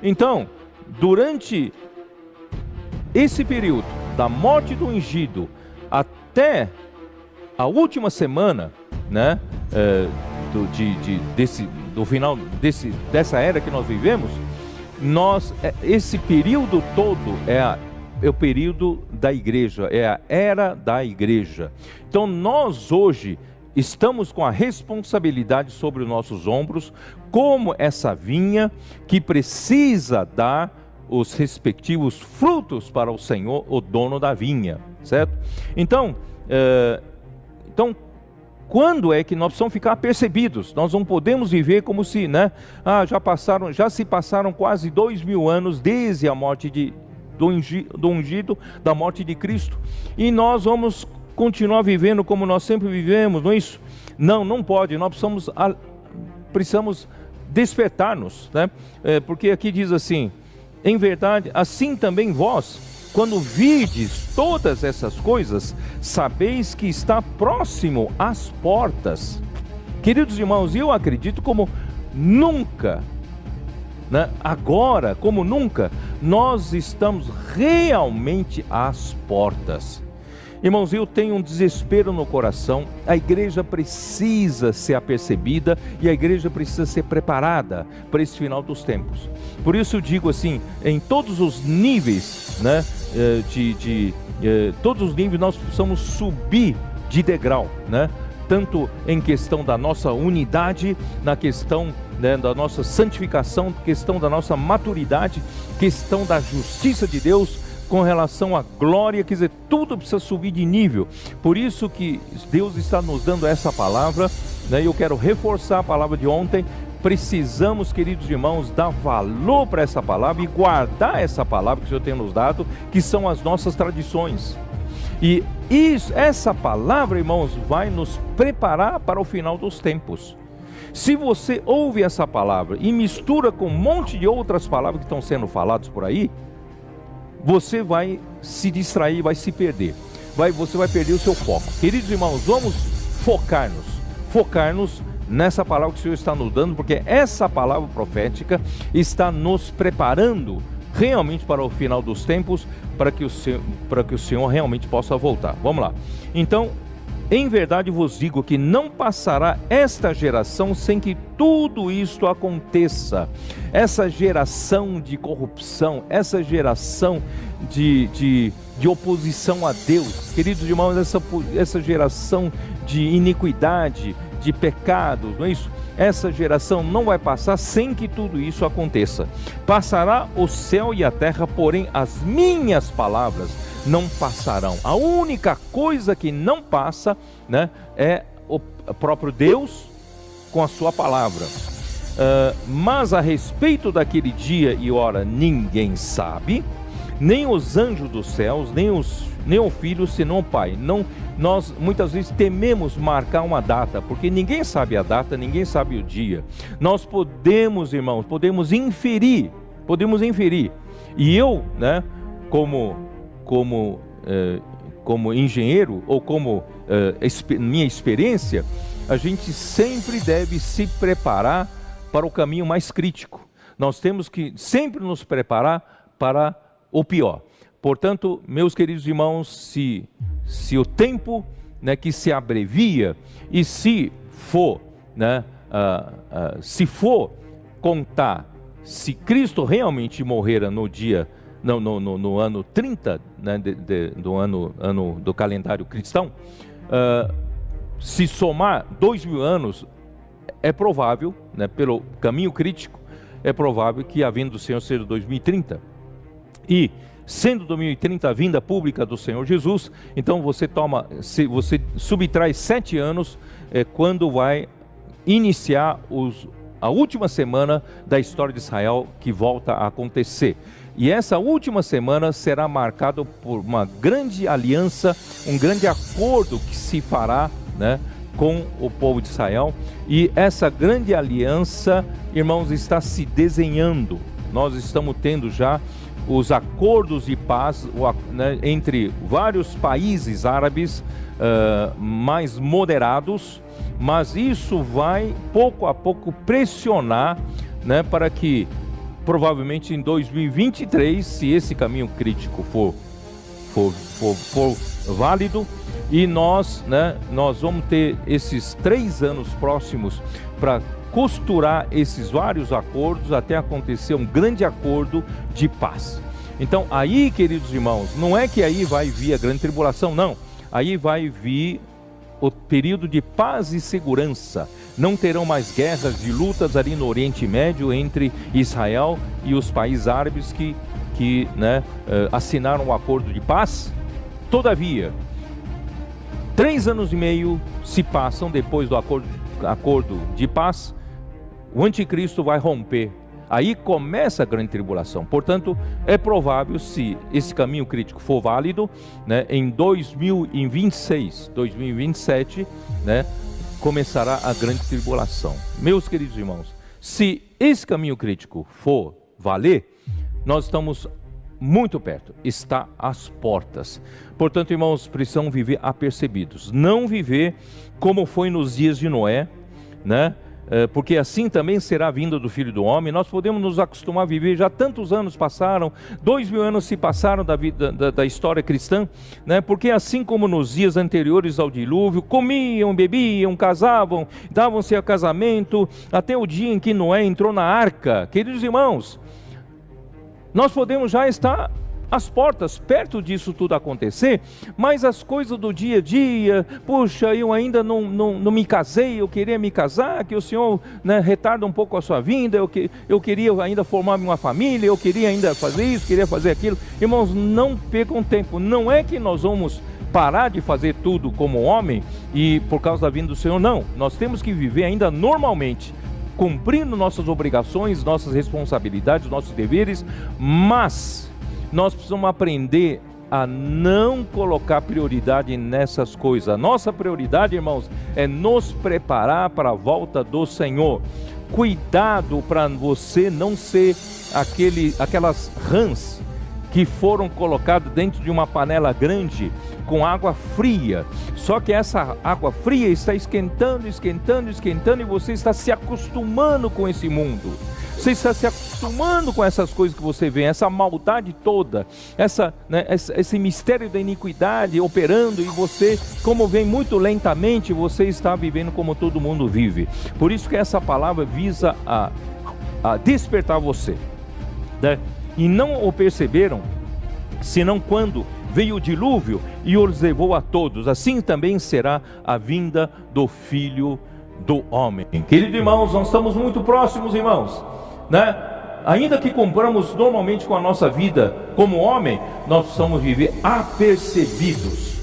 Então, durante esse período da morte do ungido até a última semana, né, do final dessa era que nós vivemos, esse período todo é o período da igreja, é a era da igreja. Então nós hoje estamos com a responsabilidade sobre os nossos ombros, como essa vinha que precisa dar os respectivos frutos para o Senhor, o dono da vinha, certo? Então, quando é que nós precisamos ficar apercebidos? Nós não podemos viver como se, né? Já se passaram quase 2000 anos desde a morte do ungido, da morte de Cristo, e nós vamos continuar vivendo como nós sempre vivemos, não é isso? Não pode. Nós precisamos despertar-nos, né? Porque aqui diz assim: em verdade, assim também vós, quando virdes todas essas coisas, sabeis que está próximo às portas. Queridos irmãos, eu acredito como nunca, né? Agora, como nunca, nós estamos realmente às portas. Irmãos, eu tenho um desespero no coração. A igreja precisa ser apercebida e a igreja precisa ser preparada para esse final dos tempos. Por isso eu digo assim, em todos os níveis, né, todos os níveis nós precisamos subir de degrau, né? Tanto em questão da nossa unidade, na questão, né, da nossa santificação, questão da nossa maturidade, questão da justiça de Deus, com relação à glória, quer dizer, tudo precisa subir de nível. Por isso que Deus está nos dando essa palavra, né? Eu quero reforçar a palavra de ontem. Precisamos, queridos irmãos, dar valor para essa palavra e guardar essa palavra que o Senhor tem nos dado, que são as nossas tradições. E essa palavra, irmãos, vai nos preparar para o final dos tempos. Se você ouve essa palavra e mistura com um monte de outras palavras que estão sendo faladas por aí, você vai se distrair, vai se perder, você vai perder o seu foco. Queridos irmãos, vamos focar-nos nessa palavra que o Senhor está nos dando, porque essa palavra profética está nos preparando realmente para o final dos tempos, para que o Senhor realmente possa voltar. Vamos lá. Então, em verdade vos digo que não passará esta geração sem que tudo isto aconteça. Essa geração de corrupção, essa geração de oposição a Deus, queridos irmãos, essa geração de iniquidade, de pecados, não é isso? Essa geração não vai passar sem que tudo isso aconteça. Passará o céu e a terra, porém as minhas palavras não passarão. A única coisa que não passa, né, é o próprio Deus com a sua palavra. Mas a respeito daquele dia e hora ninguém sabe, nem os anjos dos céus, nem o Filho, senão o Pai. Nós muitas vezes tememos marcar uma data, porque ninguém sabe a data, ninguém sabe o dia. Nós podemos, irmãos, podemos inferir. E eu, né, como engenheiro, ou como minha experiência, a gente sempre deve se preparar para o caminho mais crítico. Nós temos que sempre nos preparar para o pior. Portanto, meus queridos irmãos, se o tempo, né, que se abrevia, e se for contar, se Cristo realmente morrera no ano 30, né, do ano do calendário cristão, se somar 2000 anos, é provável, né, pelo caminho crítico, é provável que a vinda do Senhor seja 2030. E sendo 2030 a vinda pública do Senhor Jesus, então você subtrai 7 anos, quando vai iniciar a última semana da história de Israel, que volta a acontecer. E essa última semana será marcada por uma grande aliança, um grande acordo que se fará, né, com o povo de Israel. E essa grande aliança, irmãos, está se desenhando. Nós estamos tendo já os acordos de paz, né, entre vários países árabes mais moderados, mas isso vai pouco a pouco pressionar, né, para que provavelmente em 2023, se esse caminho crítico for válido, e nós vamos ter esses 3 anos próximos para costurar esses vários acordos até acontecer um grande acordo de paz. Então aí, queridos irmãos, não é que aí vai vir a grande tribulação, não. Aí vai vir o período de paz e segurança. Não terão mais guerras e lutas ali no Oriente Médio entre Israel e os países árabes que assinaram um acordo de paz. Todavia, 3 anos e meio se passam depois do acordo de paz, o anticristo vai romper. Aí começa a grande tribulação. Portanto, é provável, se esse caminho crítico for válido, em 2026, 2027, começará a grande tribulação. Meus queridos irmãos, se esse caminho crítico for valer, nós estamos muito perto, está às portas. Portanto, irmãos, precisam viver apercebidos, não viver como foi nos dias de Noé, porque assim também será a vinda do Filho do Homem. Nós podemos nos acostumar a viver, já tantos anos passaram, 2000 anos se passaram da história cristã, porque assim como nos dias anteriores ao dilúvio, comiam, bebiam, casavam, davam-se a casamento, até o dia em que Noé entrou na arca. Queridos irmãos, nós podemos já estar às portas, perto disso tudo acontecer, mas as coisas do dia a dia, puxa, eu ainda não me casei, eu queria me casar, que o Senhor retarda um pouco a sua vinda, eu queria ainda formar uma família, eu queria ainda fazer isso, queria fazer aquilo. Irmãos, não percam tempo, não é que nós vamos parar de fazer tudo como homem e por causa da vinda do Senhor, não, nós temos que viver ainda normalmente, cumprindo nossas obrigações, nossas responsabilidades, nossos deveres, mas nós precisamos aprender a não colocar prioridade nessas coisas. A nossa prioridade, irmãos, é nos preparar para a volta do Senhor. Cuidado para você não ser aquelas rãs que foram colocadas dentro de uma panela grande com água fria. Só que essa água fria está esquentando e você está se acostumando com esse mundo. Você está se acostumando com essas coisas que você vê, essa maldade toda, esse mistério da iniquidade operando, e você, como vem muito lentamente, você está vivendo como todo mundo vive. Por isso que essa palavra visa a despertar você, E não o perceberam, senão quando veio o dilúvio e os levou a todos. Assim também será a vinda do Filho do Homem. Queridos irmãos, nós estamos muito próximos, irmãos, Ainda que cumpramos normalmente com a nossa vida como homem, nós precisamos viver apercebidos.